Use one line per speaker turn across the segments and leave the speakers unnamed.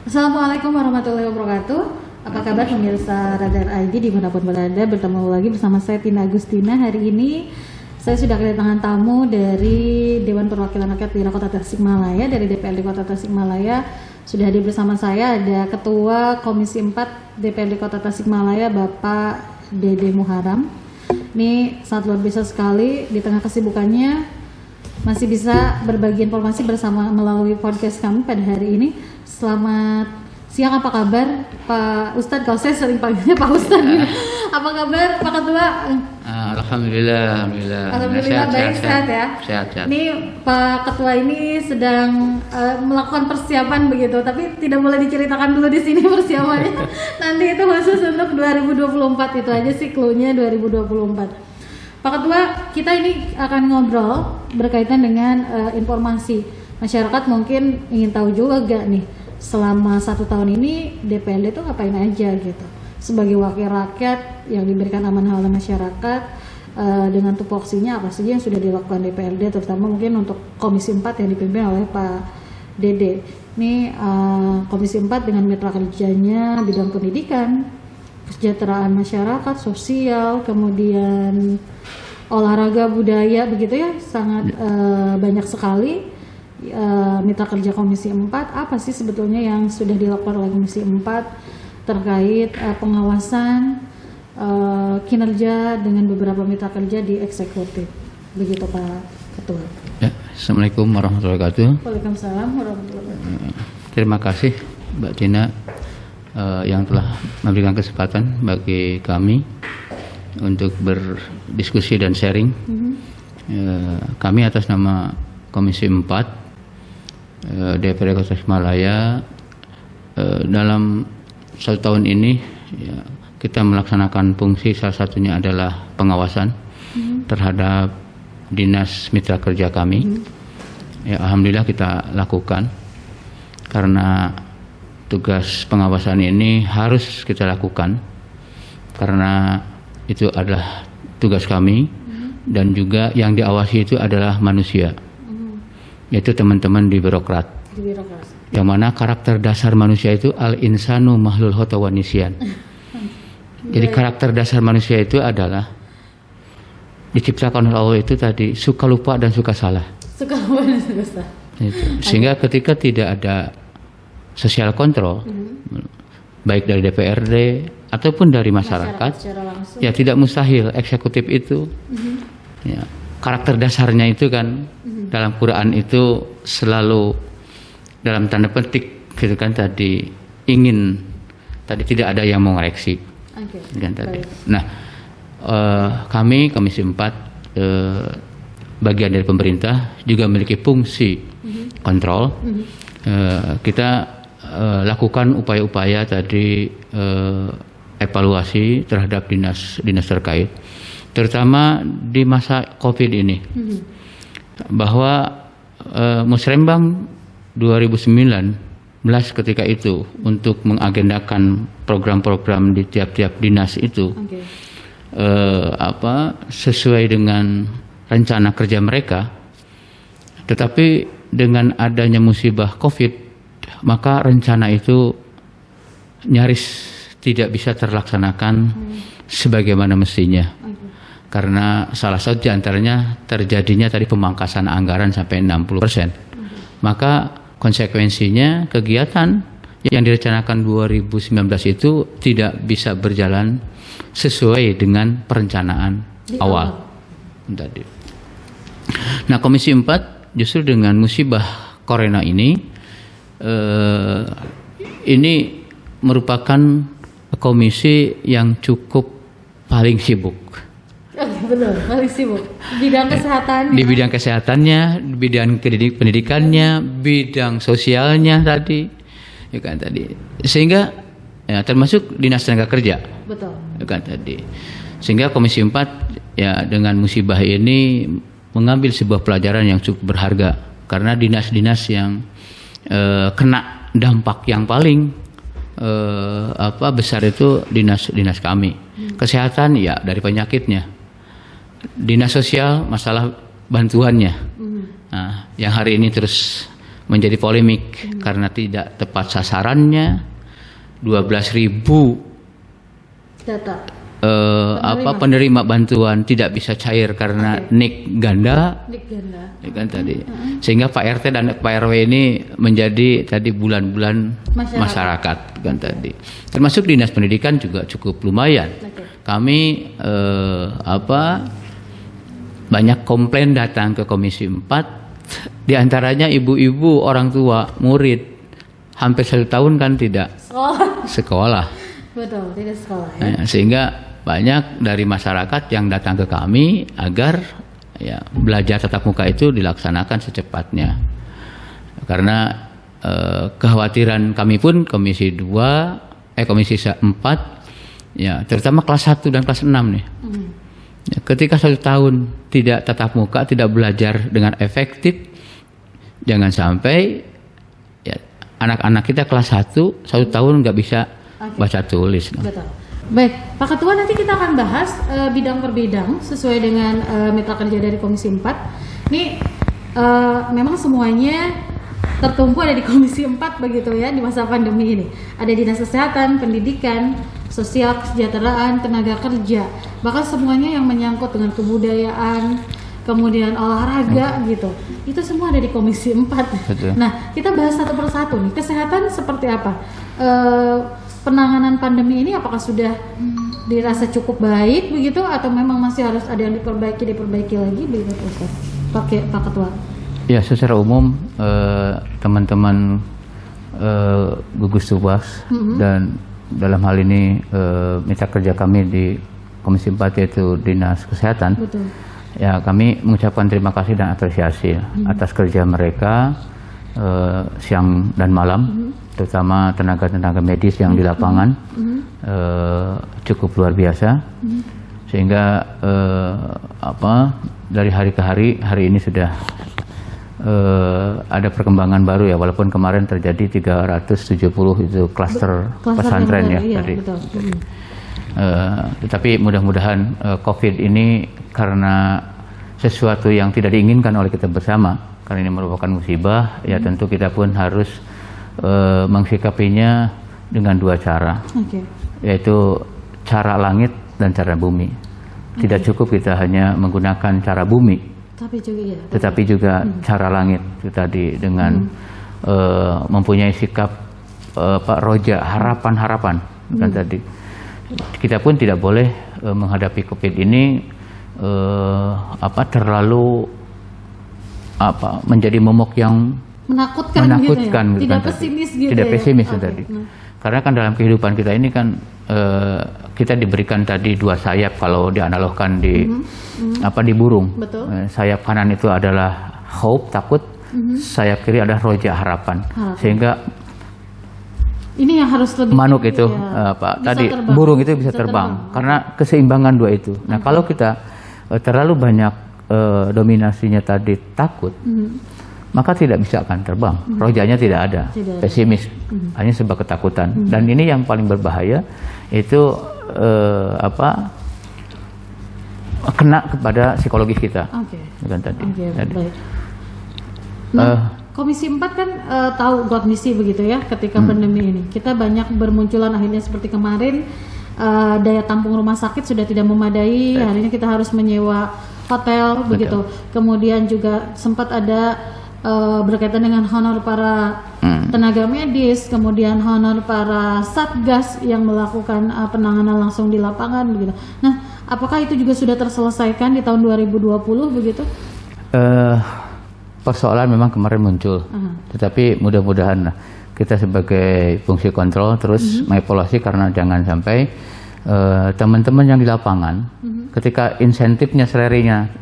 Assalamualaikum warahmatullahi wabarakatuh. Apa kabar pemirsa Radar ID dimanapun berada? Bertemu lagi bersama saya Tina Agustina. Hari ini saya sudah kedatangan tamu dari Dewan Perwakilan Rakyat Daerah Kota Tasikmalaya, dari DPRD Kota Tasikmalaya. Sudah hadir bersama saya ada Ketua Komisi 4 DPRD Kota Tasikmalaya, Bapak Dede Muharam. Ini sangat luar biasa sekali, di tengah kesibukannya masih bisa berbagi informasi bersama melalui podcast kami pada hari ini. Selamat siang, apa kabar Pak Ustadz? Kalau saya sering panggilnya Pak Ustadz. Apa kabar Pak Ketua?
Alhamdulillah
baik, sehat ya.
Sehat.
Ini Pak Ketua ini sedang melakukan persiapan begitu, tapi tidak boleh diceritakan dulu di sini persiapannya. Nanti itu khusus untuk 2024, itu aja sih clue-nya 2024. Pak Ketua, kita ini akan ngobrol berkaitan dengan informasi. Masyarakat mungkin ingin tahu juga gak nih, selama 1 tahun ini DPRD itu ngapain aja gitu. Sebagai wakil rakyat yang diberikan amanah oleh masyarakat, dengan tupoksinya apa saja yang sudah dilakukan DPRD, terutama mungkin untuk Komisi 4 yang dipimpin oleh Pak Dede. Ini Komisi 4 dengan mitra kerjanya bidang pendidikan, kesejahteraan masyarakat, sosial, kemudian olahraga, budaya, begitu ya, sangat banyak sekali mitra kerja Komisi 4. Apa sih sebetulnya yang sudah dilakukan oleh Komisi 4 terkait pengawasan kinerja dengan beberapa mitra kerja di eksekutif, begitu Pak Ketua?
Ya, Assalamualaikum warahmatullahi wabarakatuh.
Waalaikumsalam warahmatullahi wabarakatuh.
Terima kasih Mbak Tina yang telah memberikan kesempatan bagi kami untuk berdiskusi dan sharing. Kami atas nama Komisi 4 DPRD Kota Tasikmalaya dalam 1 tahun ini ya, kita melaksanakan fungsi, salah satunya adalah pengawasan terhadap dinas mitra kerja kami. Ya, alhamdulillah kita lakukan, karena tugas pengawasan ini harus kita lakukan karena itu adalah tugas kami, dan juga yang diawasi itu adalah manusia, yaitu teman-teman di birokrat. Yang mana karakter dasar manusia itu al-insanu mahlul khata wa nisyan. Jadi karakter dasar manusia itu adalah diciptakan oleh Allah itu tadi suka lupa dan suka salah. Suka lupa dan suka salah. Sehingga ketika tidak ada sosial kontrol, baik dari DPRD ataupun dari masyarakat ya tidak mustahil eksekutif itu ya, karakter dasarnya itu kan dalam Quran itu selalu dalam tanda petik gitu kan, tadi ingin tadi tidak ada yang mengoreksi kan tadi. Nah, kami Komisi 4 bagian dari pemerintah juga memiliki fungsi kontrol. Kita lakukan upaya-upaya tadi evaluasi terhadap dinas terkait, terutama di masa COVID ini, bahwa Musrembang 2019 ketika itu untuk mengagendakan program-program di tiap-tiap dinas itu sesuai dengan rencana kerja mereka, tetapi dengan adanya musibah COVID, maka rencana itu nyaris tidak bisa terlaksanakan sebagaimana mestinya. Karena salah satu diantaranya terjadinya tadi pemangkasan anggaran sampai 60%. Maka konsekuensinya kegiatan yang direncanakan 2019 itu tidak bisa berjalan sesuai dengan perencanaan awal tadi. Nah, Komisi 4 justru dengan musibah corona ini merupakan komisi yang cukup paling sibuk.
Benar, paling sibuk. Bidang kesehatannya. Di
bidang kesehatannya, di bidang pendidikannya, bidang sosialnya tadi, ya kan tadi. Sehingga ya, termasuk dinas tenaga kerja.
Betul.
Ya kan tadi. Sehingga Komisi 4 ya dengan musibah ini mengambil sebuah pelajaran yang cukup berharga, karena dinas-dinas yang kena dampak yang paling besar itu dinas kami. Kesehatan ya dari penyakitnya. Dinas sosial masalah bantuannya. Nah, yang hari ini terus menjadi polemik karena tidak tepat sasarannya. 12.000
data
penerima bantuan tidak bisa cair karena nik ganda, ya kan tadi. Sehingga Pak RT dan Pak RW ini menjadi tadi bulan-bulan masyarakat kan tadi. Termasuk Dinas Pendidikan juga cukup lumayan. Kami banyak komplain datang ke Komisi 4, di antaranya ibu-ibu, orang tua, murid hampir 1 tahun kan tidak sekolah.
Betul, tidak sekolah ya.
Sehingga banyak dari masyarakat yang datang ke kami agar ya belajar tatap muka itu dilaksanakan secepatnya. Karena kekhawatiran kami pun Komisi 4 ya, terutama kelas 1 dan kelas 6 nih. Ya, ketika 1 tahun tidak tatap muka, tidak belajar dengan efektif, jangan sampai ya, anak-anak kita kelas 1 tahun nggak bisa baca tulis.
Betul. Baik, Pak Ketua, nanti kita akan bahas bidang per bidang sesuai dengan mitra kerja dari Komisi 4. Ini memang semuanya tertumpu ada di Komisi 4 begitu ya di masa pandemi ini. Ada Dinas Kesehatan, Pendidikan, Sosial, Kesejahteraan, Tenaga Kerja, bahkan semuanya yang menyangkut dengan kebudayaan, kemudian olahraga gitu. Itu semua ada di Komisi 4.
Betul.
Nah, kita bahas satu persatu nih. Kesehatan seperti apa? Penanganan pandemi ini apakah sudah dirasa cukup baik begitu atau memang masih harus ada yang diperbaiki lagi begitu Ustaz? Pak Ketua.
Ya, secara umum teman-teman gugus tugas dan dalam hal ini mitra kerja kami di Komisi 4 yaitu Dinas Kesehatan.
Betul.
Ya, kami mengucapkan terima kasih dan apresiasi atas kerja mereka siang dan malam, terutama tenaga-tenaga medis yang di lapangan cukup luar biasa, sehingga dari hari ke hari ini sudah ada perkembangan baru ya, walaupun kemarin terjadi 370 itu klaster pesantren ya tadi. Tetapi mudah-mudahan COVID ini karena sesuatu yang tidak diinginkan oleh kita bersama, karena ini merupakan musibah, ya tentu kita pun harus mengsikapinya dengan 2 cara, yaitu cara langit dan cara bumi. Tidak cukup kita hanya menggunakan cara bumi, tetapi juga cara langit itu tadi dengan mempunyai sikap roja, harapan kan tadi. Kita pun tidak boleh menghadapi COVID ini terlalu menjadi momok yang menakutkan gitu ya? Tidak pesimis gitu. Tidak pesimis tadi. Karena kan dalam kehidupan kita ini kan kita diberikan tadi 2 sayap kalau dianalogkan di burung. Sayap kanan itu adalah hope, takut. Sayap kiri adalah roja, harapan. Sehingga ini yang harus lebih manuk itu burung itu bisa terbang karena keseimbangan 2 itu. Nah, kalau kita terlalu banyak dominasinya tadi takut, maka tidak bisa akan terbang. Rojanya tidak ada, pesimis, hanya sebab ketakutan. Dan ini yang paling berbahaya itu kena kepada psikologis kita. Bukan tadi. Baik.
Nah, Komisi 4 kan tahu kondisi begitu ya ketika pandemi ini. Kita banyak bermunculan akhirnya seperti kemarin daya tampung rumah sakit sudah tidak memadai. Akhirnya kita harus menyewa hotel begitu. Kemudian juga sempat ada berkaitan dengan honor para tenaga medis, kemudian honor para satgas yang melakukan penanganan langsung di lapangan begitu. Nah, apakah itu juga sudah terselesaikan di tahun 2020 begitu?
Persoalan memang kemarin muncul, tetapi mudah-mudahan kita sebagai fungsi kontrol terus mengevaluasi, karena jangan sampai teman-teman yang di lapangan ketika insentifnya salary-nya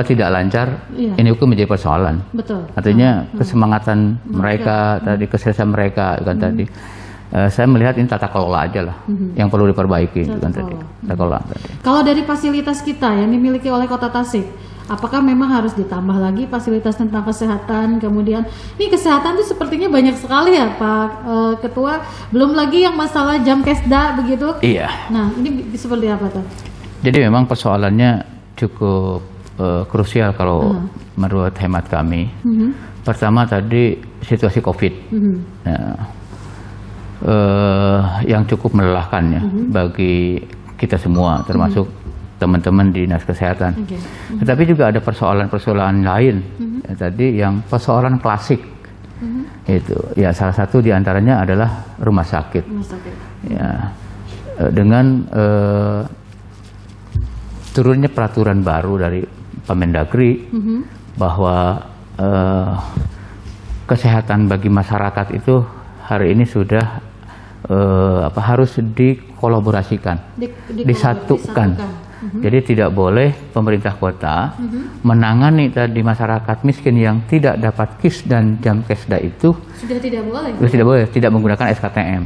tidak lancar, ini hukum menjadi persoalan.
Betul.
Artinya kesemangatan mereka tadi, keseriusan mereka kan tadi. Saya melihat ini tata kelola aja lah yang perlu diperbaiki kan tadi. Tata kelola tadi. Kalau
dari fasilitas kita yang dimiliki oleh Kota Tasik, apakah memang harus ditambah lagi fasilitas tentang kesehatan? Kemudian ini kesehatan itu sepertinya banyak sekali ya Pak Ketua. Belum lagi yang masalah jam kesda begitu.
Iya.
Nah, ini seperti apa tuh?
Jadi memang persoalannya cukup krusial kalau menurut hemat kami. Pertama tadi situasi COVID. Ya, yang cukup melelahkan ya bagi kita semua, termasuk teman-teman di dinas kesehatan. Tetapi juga ada persoalan-persoalan lain ya, tadi yang persoalan klasik itu ya, salah satu diantaranya adalah rumah sakit. Ya, dengan turunnya peraturan baru dari Permendagri bahwa kesehatan bagi masyarakat itu hari ini sudah harus dikolaborasikan, disatukan. Jadi tidak boleh pemerintah kota menangani tadi masyarakat miskin yang tidak dapat KIS dan Jamkesda itu.
Sudah tidak boleh.
Tidak boleh, tidak menggunakan SKTM.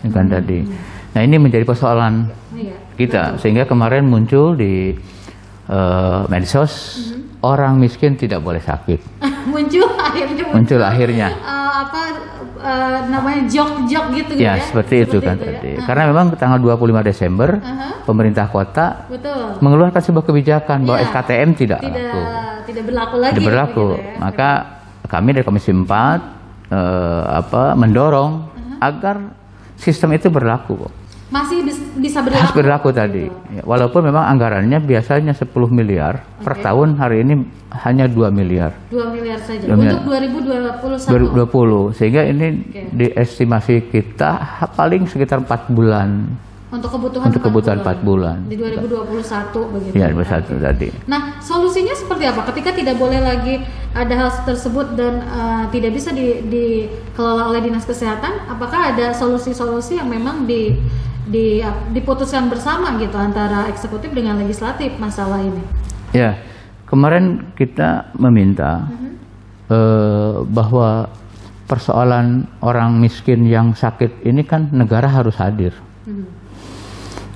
Kan tadi. Nah, ini menjadi persoalan kita, sehingga kemarin muncul di medsos orang miskin tidak boleh sakit. muncul akhirnya.
Namanya jok-jok gitu
ya, seperti itu kan tadi. Karena memang tanggal 25 Desember pemerintah kota mengeluarkan sebuah kebijakan bahwa SKTM tidak
berlaku lagi.
Tidak berlaku.
Gitu ya.
Maka kami dari Komisi 4 mendorong agar sistem itu berlaku.
Masih bisa berlaku.
Harus berlaku tadi. Ya, walaupun memang anggarannya biasanya 10 miliar per tahun, hari ini hanya 2 miliar.
2 miliar saja. Untuk 2021.
Sehingga ini diestimasi kita paling sekitar 4 bulan.
Untuk
kebutuhan 4 bulan.
Di 2021 begitu.
Ya, 2021 tadi.
Nah, solusinya seperti apa? Ketika tidak boleh lagi ada hal tersebut dan tidak bisa dikelola oleh dinas kesehatan, apakah ada solusi-solusi yang memang diputuskan bersama gitu antara eksekutif dengan legislatif masalah ini? Ya,
kemarin kita meminta bahwa persoalan orang miskin yang sakit ini kan negara harus hadir.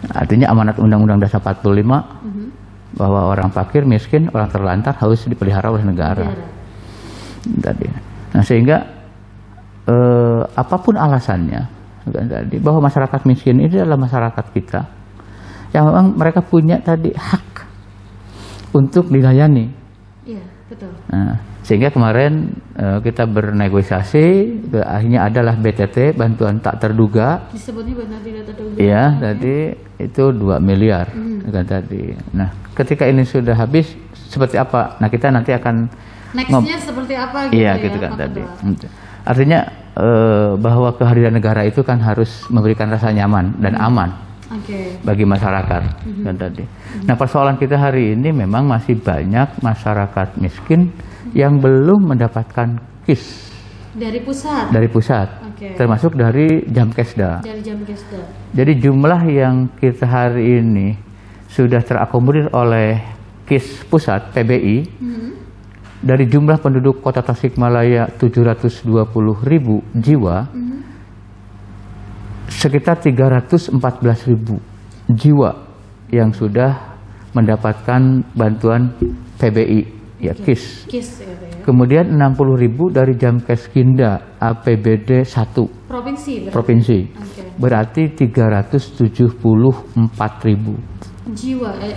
Artinya amanat Undang-Undang Dasar 45 bahwa orang fakir, miskin, orang terlantar harus dipelihara oleh negara. Tadi. Nah, sehingga apapun alasannya tadi, bahwa masyarakat miskin ini adalah masyarakat kita yang memang mereka punya tadi hak untuk dilayani.
Iya, betul.
Nah, sehingga kemarin kita bernegosiasi, akhirnya adalah BTT, bantuan tak terduga.
Disebutnya bantuan tidak terduga.
Iya, tadi itu 2 miliar kan tadi. Nah, ketika ini sudah habis seperti apa? Nah, kita nanti akan
nextnya seperti apa gitu.
Iya,
ya,
gitu kan tadi. Artinya bahwa kehadiran negara itu kan harus memberikan rasa nyaman dan aman bagi masyarakat kan tadi. Nah, persoalan kita hari ini memang masih banyak masyarakat miskin yang belum mendapatkan KIS dari pusat, termasuk dari Jamkesda. Jadi jumlah yang kita hari ini sudah terakomodir oleh KIS pusat PBI dari jumlah penduduk kota Tasikmalaya 720.000 jiwa, sekitar 314.000 jiwa yang sudah mendapatkan bantuan PBI, ya KIS. Kemudian 60.000 dari Jamkeskinda APBD 1 provinsi. Berarti 374.000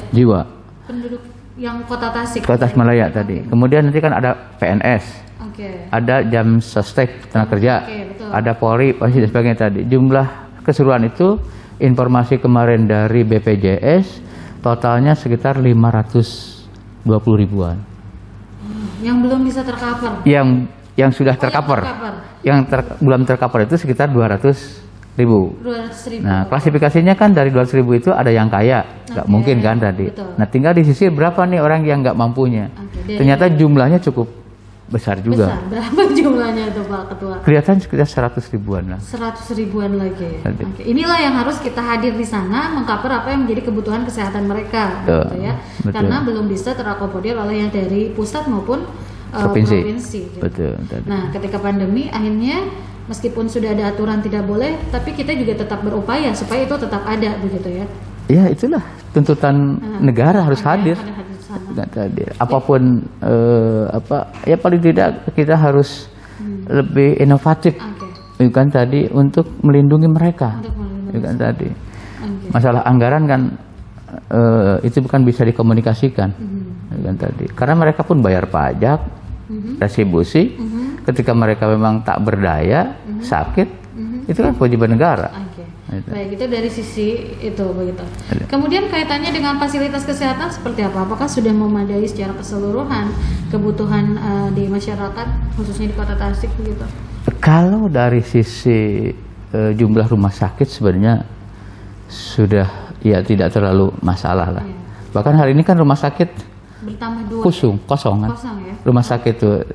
jiwa
penduduk yang kota
Tasikmalaya tadi. Kemudian nanti kan ada PNS, ada Jamsostek tenaga kerja, ada Polri, pasti dan sebagainya tadi. Jumlah keseluruhan itu informasi kemarin dari BPJS totalnya sekitar 520 ribuan.
Yang belum bisa tercover.
Yang sudah tercover. Yang belum tercover itu sekitar 200.000. Nah, klasifikasinya kan dari 200.000 itu ada yang kaya, nggak mungkin kan tadi. Betul. Nah, tinggal disisir berapa nih orang yang nggak mampunya. Ternyata jumlahnya cukup besar juga.
Berapa jumlahnya itu Pak Ketua?
Kelihatan sekitar 100 ribuan lah.
100 ribuan lagi. Inilah yang harus kita hadir di sana, mengcover apa yang menjadi kebutuhan kesehatan mereka, gitu ya. Karena belum bisa terakomodir oleh yang dari pusat maupun provinsi. Gitu.
Betul.
Nah, ketika pandemi akhirnya meskipun sudah ada aturan tidak boleh, tapi kita juga tetap berupaya supaya itu tetap ada, begitu ya. Ya, itulah tuntutan negara harus hadir. Apapun ya paling tidak kita harus lebih inovatif, kan tadi, untuk melindungi mereka. Kan tadi. Masalah anggaran kan itu bukan bisa dikomunikasikan, kan tadi. Karena mereka pun bayar pajak,
retribusi. Ketika mereka memang tak berdaya, sakit, itu kan kewajiban negara.
Oke.
Gitu.
Baik, itu dari sisi itu begitu. Kemudian kaitannya dengan fasilitas kesehatan seperti apa? Apakah sudah memadai secara keseluruhan kebutuhan di masyarakat, khususnya di Kota Tasik begitu?
Kalau dari sisi jumlah rumah sakit sebenarnya sudah ya tidak terlalu masalah lah.
Iya.
Bahkan hari ini kan rumah sakit
Bertambah 2.
kosong kan.
Kosong ya.
Rumah sakit tuh,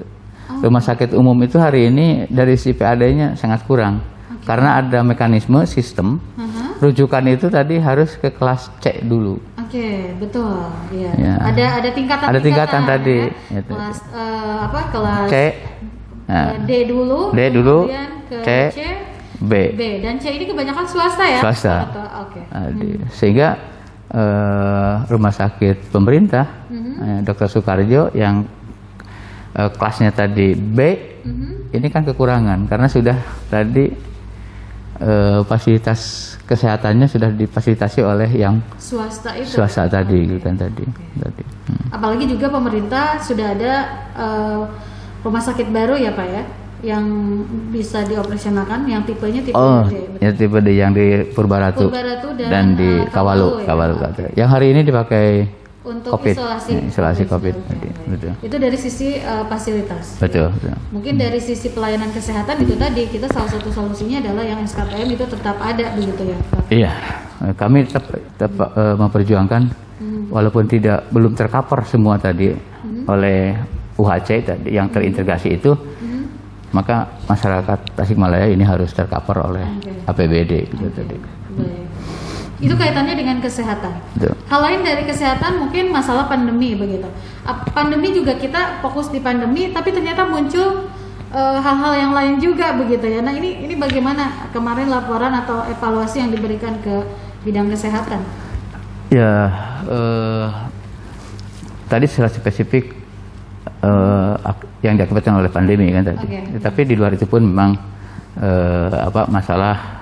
rumah sakit umum itu hari ini dari si PAD-nya sangat kurang. Karena ada mekanisme sistem rujukan itu tadi harus ke kelas C dulu.
Oke, betul. Iya.
Ya.
Ada tingkatan.
Ada tingkatan tadi.
Ya.
Gitu.
Kelas kelas
C, nah,
D dulu.
D dulu,
kemudian ke
C, B.
Dan C ini kebanyakan swasta ya.
Swasta.
Oke.
Sehingga rumah sakit pemerintah, Dr. Soekarjo yang kelasnya tadi B, ini kan kekurangan karena sudah tadi fasilitas kesehatannya sudah difasilitasi oleh yang swasta tadi, gitu kan tadi.
Apalagi juga pemerintah sudah ada rumah sakit baru ya Pak ya, yang bisa dioperasikankan, yang tipenya tipe D.
Ya tipe D yang di Purbaratu dan di Kawalu. Yang hari ini dipakai
untuk
COVID, isolasi COVID.
Okay.
Betul.
Itu dari sisi fasilitas.
Betul.
Mungkin dari sisi pelayanan kesehatan itu tadi kita salah satu solusinya adalah yang SKPM itu tetap ada begitu ya Pak?
Iya, kami tetap memperjuangkan walaupun belum tercover semua tadi oleh UHC tadi yang terintegrasi itu, maka masyarakat Tasikmalaya ini harus tercover oleh APBD gitu tadi.
Baik. Itu kaitannya dengan kesehatan.
Betul.
Hal lain dari kesehatan mungkin masalah pandemi begitu. Pandemi juga kita fokus di pandemi, tapi ternyata muncul hal-hal yang lain juga begitu ya. Nah ini bagaimana kemarin laporan atau evaluasi yang diberikan ke bidang kesehatan?
Ya, tadi secara spesifik yang diakibatkan oleh pandemi kan tadi. Tapi di luar itu pun memang masalah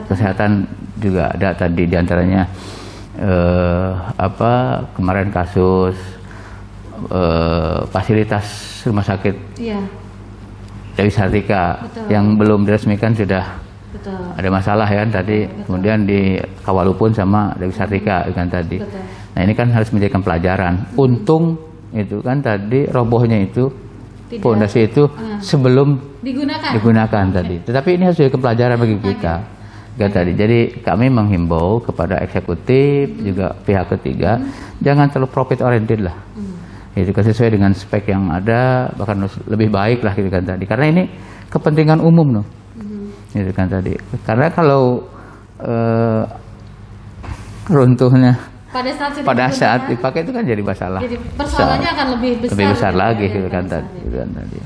kesehatan juga ada tadi, diantaranya kemarin kasus fasilitas rumah sakit Dewi Sartika yang belum diresmikan sudah ada masalah ya kan tadi. Kemudian di Kawalu pun sama Dewi Sartika kan tadi. Nah ini kan harus menjadikan pelajaran. Untung itu kan tadi robohnya itu fondasi itu sebelum digunakan tadi. Tetapi ini harus jadi pelajaran bagi kita. Tadi. Jadi kami menghimbau kepada eksekutif juga pihak ketiga jangan terlalu profit oriented lah. Itu kan sesuai dengan spek yang ada, bahkan lebih baik lah gitu kan tadi. Karena ini kepentingan umum loh. Gitu kan tadi. Karena kalau runtuhnya pada saat dipakai itu kan jadi masalah.
Jadi persoalannya akan lebih besar
lagi gitu kan tadi.